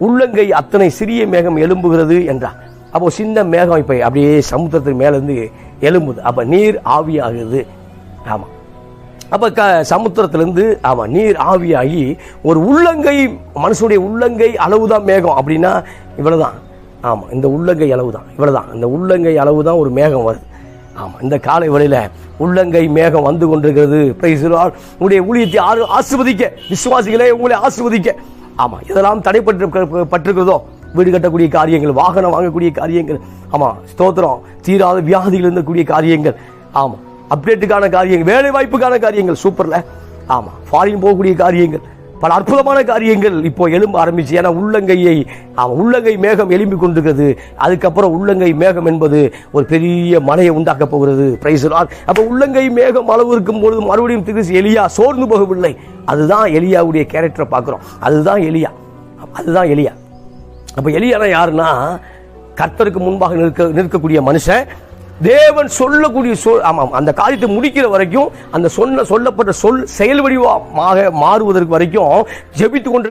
உள்ளங்கை அத்தனை சிறிய மேகம் எழும்புகிறது என்றார். அப்போ சின்ன மேகம் இப்ப அப்படியே சமுத்திரத்துக்கு மேல இருந்து எழும்புது. அப்ப நீர் ஆவியாகுது. ஆமா, அப்ப சமுத்திரத்திலிருந்து ஆமா நீர் ஆவியாகி ஒரு உள்ளங்கை, மனுஷனுடைய உள்ளங்கை அளவுதான் மேகம் அப்படின்னா இவ்வளவுதான். ஆமா, இந்த உள்ளங்கை அளவுதான், இவ்வளவுதான். இந்த உள்ளங்கை அளவுதான் ஒரு மேகம் வருது. ஆமா, இந்த காலை வேளையில உள்ளங்கை மேகம் வந்து கொண்டிருக்கிறது. Praise the Lord. உங்களுடைய ஊழியத்தை ஆசீர்வதிக்க, விசுவாசிகளே உங்களை ஆசீர்வதிக்க. ஆமா, இதெல்லாம் தடைப்பட்டிருக்கிறதோ, வீடு கட்டக்கூடிய காரியங்கள், வாகனம் வாங்கக்கூடிய காரியங்கள், ஆமா ஸ்தோத்திரம், தீராத வியாதிகள் இருந்தக்கூடிய காரியங்கள், ஆமா அப்டேட்டுக்கான காரியங்கள், வேலை வாய்ப்புக்கான காரியங்கள், சூப்பர்ல. ஆமா, ஃபாரின் போகக்கூடிய காரியங்கள், பல அற்புதமான காரியங்கள் இப்போ எழும்ப ஆரம்பிச்சு. ஏன்னா உள்ளங்கை மேகம் எழும்பி கொண்டிருக்கிறது. அதுக்கப்புறம் உள்ளங்கை மேகம் என்பது ஒரு பெரிய மழையை உண்டாக்க போகிறது. Praise the Lord. அப்ப உள்ளங்கை மேகம் அளவு இருக்கும் பொழுது மறுபடியும் திருச்சி எலியா சோர்ந்து போகவில்லை. அதுதான் எலியாவுடைய கேரக்டரை பார்க்கிறோம். அதுதான் எலியா. அப்ப எலியானா யாருன்னா, கர்த்தருக்கு முன்பாக நிற்கக்கூடிய மனுஷன், தேவன் சொல்லக்கூடிய ஆமாம் அந்த காரியத்தை முடிக்கிற வரைக்கும், அந்த சொல்லப்பட்ட சொல் செயல் வடிவமாக மாறுவதற்கு வரைக்கும் ஜெபித்து கொண்டு